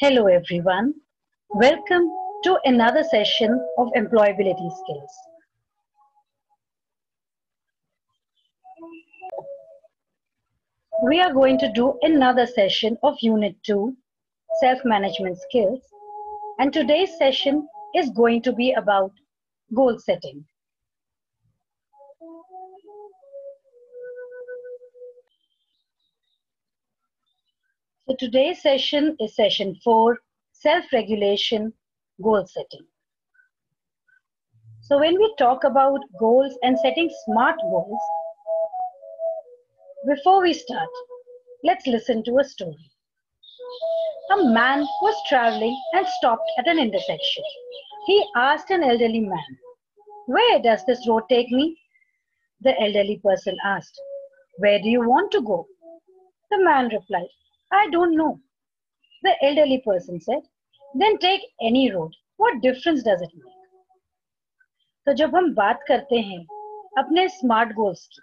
Hello everyone. Welcome to another session of employability skills. We are going to do another session of Unit 2, Self-Management Skills, and today's session is going to be about goal setting. So today's session is session 4, Self-Regulation, Goal Setting. So when we talk about goals and setting smart goals, before we start, let's listen to a story. A man was traveling and stopped at an intersection. He asked an elderly man, "Where does this road take me?" The elderly person asked, "Where do you want to go?" The man replied, "I don't know." The elderly person said, "Then take any road. What difference does it make?" तो जब हम बात करते हैं अपने smart goals की,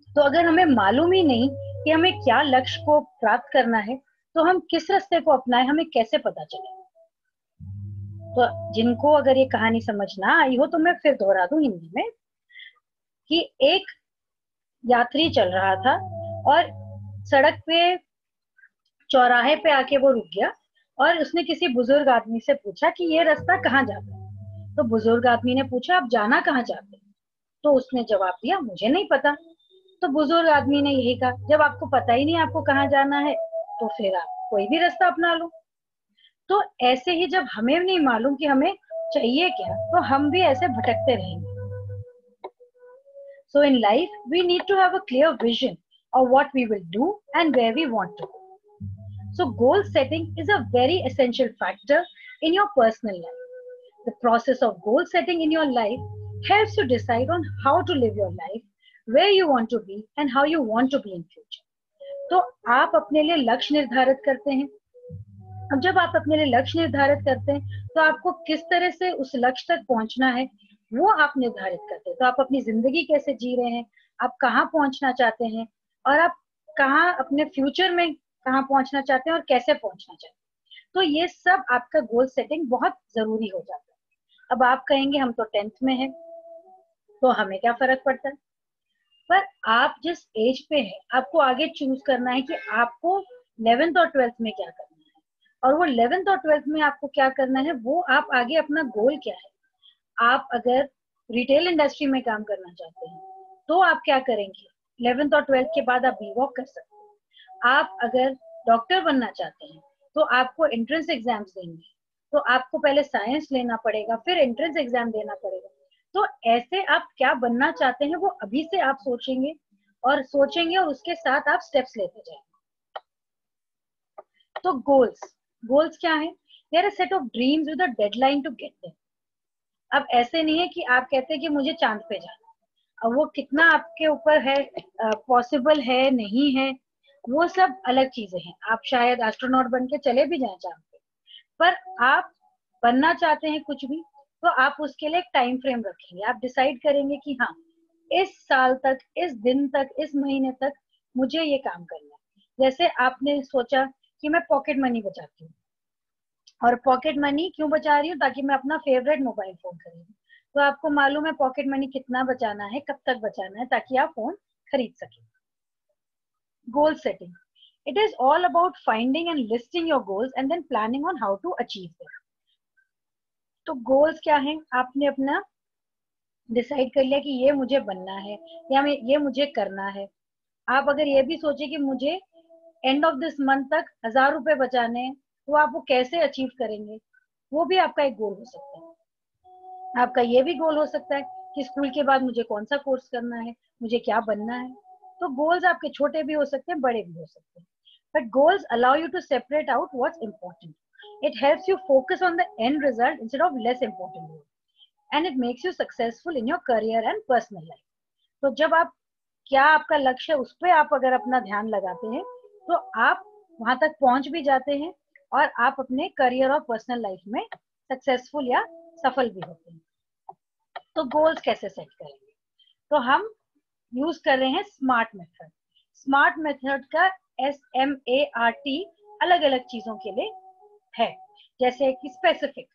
तो अगर हमें मालूम ही नहीं कि हमें क्या लक्ष्य को प्राप्त करना है, तो हम किस रास्ते को अपनाएं, हमें कैसे पता चले? तो जिनको अगर ये कहानी समझ ना आई हो तो मैं फिर दोहरा दूं हिंदी में कि एक यात्री चल रहा था और सड़क पे चौराहे पे आके वो रुक गया और उसने किसी बुजुर्ग आदमी से पूछा कि ये रास्ता कहाँ जाता है। तो बुजुर्ग आदमी ने पूछा, "आप जाना कहाँ चाहते हैं?" तो उसने जवाब दिया, "मुझे नहीं पता।" तो बुजुर्ग आदमी ने यही कहा, "जब आपको पता ही नहीं आपको कहाँ जाना है, तो फिर आप कोई भी रास्ता अपना लो।" तो ऐसे ही जब हमें नहीं मालूम कि हमें चाहिए क्या, तो हम भी ऐसे भटकते रहेंगे। So in life, we need to have a clear vision of what we will do and where we want to go. So goal setting is a very essential factor in your personal life. The process of goal setting in your life helps you decide on how to live your life, where you want to be and how you want to be in future. तो आप अपने लिए लक्ष्य निर्धारित करते हैं। अब जब आप अपने लिए लक्ष्य निर्धारित करते हैं, तो आपको किस तरह से उस लक्ष्य तक पहुंचना है वो आप निर्धारित करते हैं। तो आप अपनी जिंदगी कैसे जी रहे हैं, आप कहाँ पहुंचना चाहते हैं और आप कहाँ अपने फ्यूचर में कहाँ पहुंचना चाहते हैं और कैसे पहुंचना चाहते हैं। तो ये सब आपका गोल सेटिंग बहुत जरूरी हो जाता है। अब आप कहेंगे हम तो 10th में हैं, तो हमें क्या फर्क पड़ता है? पर आप जिस एज पे है, आपको आगे चूज करना है कि आपको 11th और 12th में क्या करना है, और वो 11th और 12th में आपको क्या करना है वो आप आगे अपना गोल क्या है। आप अगर रिटेल इंडस्ट्री में काम करना चाहते हैं तो आप क्या करेंगे? 11th और 12th के बाद आप बीवॉक कर सकते हैं। आप अगर डॉक्टर बनना चाहते हैं तो आपको एंट्रेंस एग्जाम्स देंगे, तो आपको पहले साइंस लेना पड़ेगा, फिर एंट्रेंस एग्जाम देना पड़ेगा। तो ऐसे आप क्या बनना चाहते हैं वो अभी से आप सोचेंगे और उसके साथ आप स्टेप्स लेते जाएंगे। तो गोल्स क्या है? There are set of dreams with a deadline to get them. अब ऐसे नहीं है कि आप कहते हैं कि मुझे चांद पे जाना, अब वो कितना आपके ऊपर है, पॉसिबल है नहीं है, वो सब अलग चीजें हैं। आप शायद एस्ट्रोनॉट बन के चले भी जाएं चांद पे, पर आप बनना चाहते हैं कुछ भी, तो आप उसके लिए एक टाइम फ्रेम रखेंगे। आप डिसाइड करेंगे कि हाँ, इस साल तक, इस दिन तक, इस महीने तक मुझे ये काम करना है। जैसे आपने सोचा कि मैं पॉकेट मनी बचाती हूँ, और पॉकेट मनी क्यों बचा रही हूँ? ताकि मैं अपना फेवरेट मोबाइल फोन खरीदूं। तो आपको मालूम है पॉकेट मनी कितना बचाना है, कब तक बचाना है, ताकि आप फोन खरीद सकें। Goal setting, it is all about finding and listing your goals and then planning on how to achieve them. तो गोल्स क्या है? आपने अपना डिसाइड कर लिया कि ये मुझे बनना है या ये मुझे करना है। आप अगर ये भी सोचे कि मुझे एंड ऑफ दिस मंथ तक 1000 रुपए बचाने हैं, तो आप वो कैसे अचीव करेंगे? वो भी आपका एक गोल हो सकता है। आपका ये भी गोल हो सकता है कि स्कूल के बाद मुझे कौन सा कोर्स करना है, मुझे क्या बनना है। तो गोल्स आपके छोटे भी हो सकते हैं, बड़े भी हो सकते हैं, but goals allow you to separate out what's important. It helps you focus on the end result instead of less important goals, and it makes you successful in your career and personal life. तो जब आप क्या आपका लक्ष्य है उस पर आप अगर अपना ध्यान लगाते हैं, तो आप वहां तक पहुंच भी जाते हैं और आप अपने करियर और पर्सनल लाइफ में सक्सेसफुल या सफल भी होते हैं। तो गोल्स कैसे सेट करेंगे? तो हम यूज कर रहे हैं स्मार्ट मेथड। स्मार्ट मेथड का SMART अलग अलग चीजों के लिए है, जैसे कि specific.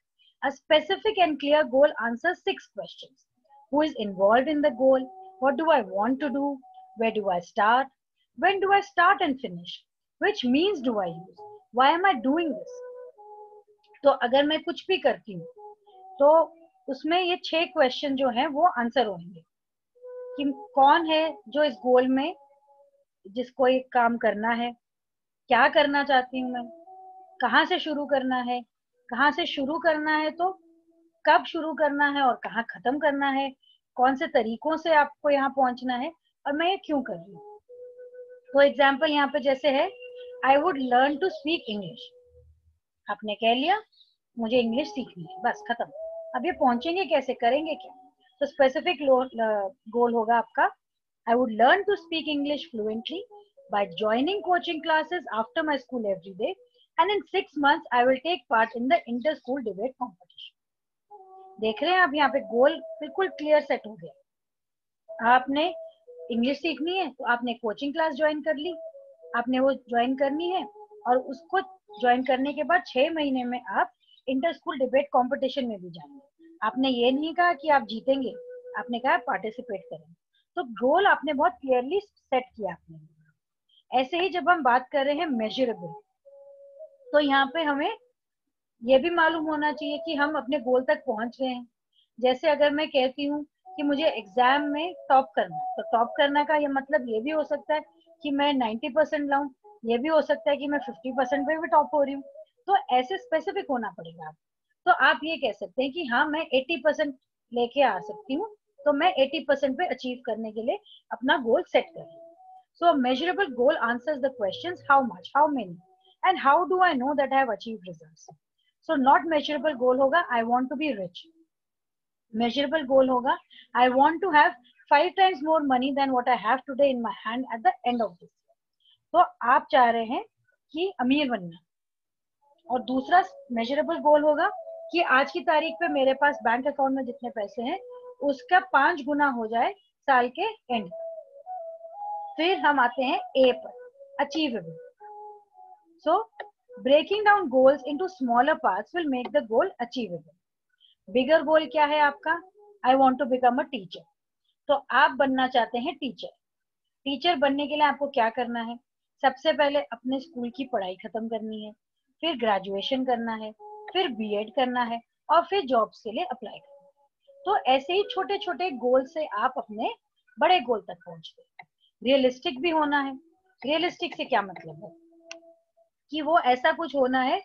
A specific and clear goal answers 6 questions. Who is involved in the goal? What do I want to do? Where do I start? When do I start and finish? Which means do I use? Why am I doing this? तो अगर मैं कुछ भी करती हूँ तो उसमें ये 6 क्वेश्चन जो हैं वो आंसर होंगे कि कौन है जो इस गोल में, जिसको ये काम करना है, क्या करना चाहती हूँ मैं, कहाँ से शुरू करना है, कहाँ से शुरू करना है तो कब शुरू करना है और कहाँ खत्म करना है, कौन से तरीकों से आपको यहाँ पहुंचना है और मैं ये क्यों कर रही हूँ. तो एग्जाम्पल यहाँ पे जैसे है, I would learn to speak English. आपने कह लिया मुझे इंग्लिश सीखनी है, बस खत्म. अब ये पहुंचेंगे कैसे, करेंगे क्या? तो स्पेसिफिक गोल होगा आपका, I would learn to speak English fluently by joining coaching classes after my school every day, and in 6 months I will take part in the inter-school debate competition. देख रहे हैं आप यहाँ पे गोल बिल्कुल क्लियर सेट हो गया. आपने इंग्लिश सीखनी है तो आपने कोचिंग क्लास ज्वाइन कर ली, आपने वो ज्वाइन करनी है और उसको ज्वाइन करने के बाद 6 महीने में आप इंटर स्कूल डिबेट कंपटीशन में भी जाएंगे. आपने ये नहीं कहा कि आप जीतेंगे, आपने कहा पार्टिसिपेट करेंगे. तो गोल आपने बहुत क्लियरली सेट किया आपने. ऐसे ही जब हम बात कर रहे हैं मेजरेबल, तो यहाँ पे हमें ये भी मालूम होना चाहिए कि हम अपने गोल तक पहुंच गए हैं. जैसे अगर मैं कहती हूँ कि मुझे एग्जाम में टॉप करना है, तो टॉप करने का ये मतलब ये भी हो सकता है कि मैं 90% लाऊं, ये भी हो सकता है कि मैं 50% पे भी टॉप हो रही हूँ. तो ऐसे स्पेसिफिक होना पड़ेगा आप. तो आप ये कह सकते हैं कि हाँ मैं 80% लेके आ सकती हूँ, तो मैं 80% पे अचीव करने के लिए अपना गोल सेट कर रही हूँ. So a measurable goal answers the questions how much, how many, and how do I know that I have achieved results. So not measurable goal होगा I want to be rich. Measurable goal होगा I want to have 5 times more money than what I have today in my hand at the end of this year. तो आप चाह रहे हैं कि अमीर बनना. और दूसरा मेजरेबल गोल होगा कि आज की तारीख पे मेरे पास बैंक अकाउंट में जितने पैसे हैं उसका 5 गुना हो जाए साल के एंड. फिर हम आते हैं ए पर, achievable. So breaking down goals into smaller parts will make the goal achievable. Bigger goal क्या है आपका, I want to become a teacher. तो आप बनना चाहते हैं टीचर. टीचर बनने के लिए आपको क्या करना है, सबसे पहले अपने स्कूल की पढ़ाई खत्म करनी है, फिर ग्रेजुएशन करना है, फिर बीएड करना है और फिर जॉब्स के लिए अप्लाई करना है. तो ऐसे ही छोटे छोटे गोल से आप अपने बड़े गोल तक पहुंचते हैं. रियलिस्टिक भी होना है. रियलिस्टिक से क्या मतलब है कि वो ऐसा कुछ होना है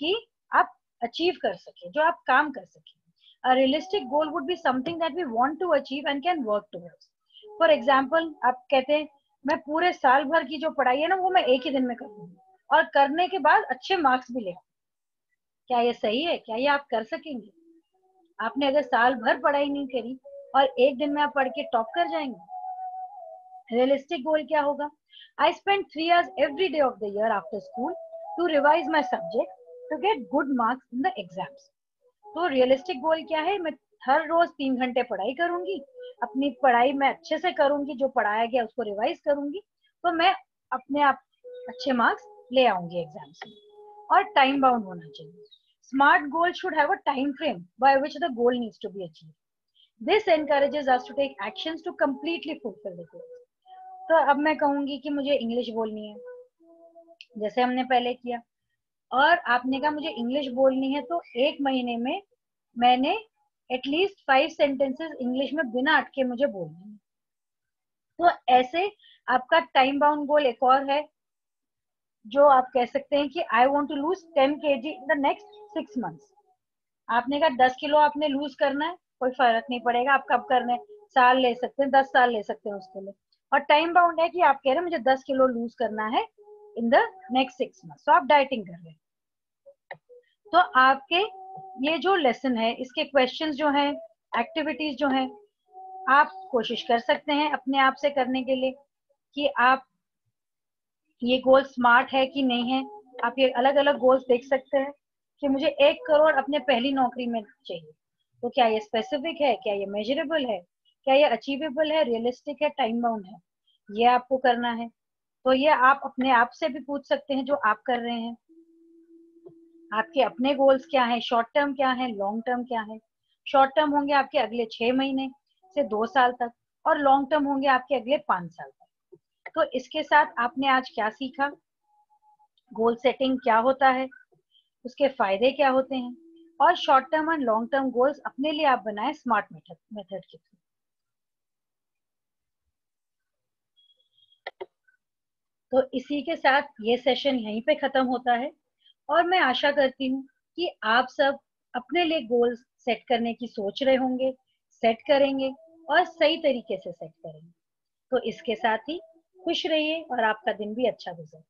कि आप अचीव कर सके, जो आप काम कर सके. A realistic goal would be something that we want to achieve and can work towards. For example, आप कहते हैं मैं पूरे साल भर की जो पढ़ाई है ना वो मैं एक ही दिन में कर दूंगी और करने के बाद अच्छे मार्क्स भी ले. क्या ये सही है? क्या ये आप कर सकेंगे? आपने अगर साल भर पढ़ाई नहीं करी और एक दिन में आप पढ़ के टॉप कर जाएंगे. रियलिस्टिक गोल क्या होगा, I spend 3 hours every day of the year after school to revise my subject to get good marks in the exams. तो रियलिस्टिक गोल क्या है, मैं हर रोज 3 घंटे पढ़ाई करूंगी, अपनी पढ़ाई में अच्छे से करूंगी, जो पढ़ाया गया उसको रिवाइज करूंगी, तो मैं अपने आप अच्छे मार्क्स ले आऊंगी एग्जाम्स में. और टाइम बाउंड होना चाहिए. Smart goal should have a time frame by which the goal needs to be achieved. This encourages us to take actions to completely fulfil the goal. तो अब मैं कहूंगी कि मुझे इंग्लिश बोलनी है, जैसे हमने पहले किया, और आपने कहा मुझे इंग्लिश बोलनी है, तो 1 महीने में मैंने एटलीस्ट 5 सेंटेंसेस इंग्लिश में बिना अटके मुझे बोलनी है. तो ऐसे आपका टाइम बाउंड गोल एक और है जो आप कह सकते हैं कि I want to lose 10 kg in the next 6 months. आपने कहा 10 किलो आपने लूज करना है, कोई फर्क नहीं पड़ेगा आप कब करना है, साल ले सकते हैं, 10 साल ले सकते हैं उसके लिए. और टाइम बाउंड है कि आप कह रहे हैं मुझे 10 किलो लूज करना है इन द नेक्स्ट 6 months. तो आप डाइटिंग कर रहे हैं. तो आपके ये जो लेसन है इसके क्वेश्चंस जो हैं, एक्टिविटीज जो हैं, आप कोशिश कर सकते हैं अपने आप से करने के लिए कि आप ये गोल स्मार्ट है कि नहीं है. आप ये अलग अलग गोल्स देख सकते हैं कि मुझे 1 करोड़ अपने पहली नौकरी में चाहिए. तो क्या ये स्पेसिफिक है, क्या ये मेजरेबल है, क्या ये अचीवेबल है, रियलिस्टिक है, टाइम बाउंड है, ये आपको करना है. तो ये आप अपने आप से भी पूछ सकते हैं जो आप कर रहे हैं. आपके अपने गोल्स क्या हैं, शॉर्ट टर्म क्या है, लॉन्ग टर्म क्या है। शॉर्ट टर्म होंगे आपके अगले 6 महीने से 2 साल तक, और लॉन्ग टर्म होंगे आपके अगले 5 साल तक। तो इसके साथ आपने आज क्या सीखा, गोल सेटिंग क्या होता है, उसके फायदे क्या होते हैं, और शॉर्ट टर्म और लॉन्ग टर्म गोल्स अपने लिए आप बनाएं स्मार्ट मेथड के थ्रू। तो इसी के साथ ये सेशन यहीं पे खत्म होता है, और मैं आशा करती हूँ कि आप सब अपने लिए गोल्स सेट करने की सोच रहे होंगे, सेट करेंगे और सही तरीके से सेट करेंगे। तो इसके साथ ही खुश रहिए और आपका दिन भी अच्छा गुजरे।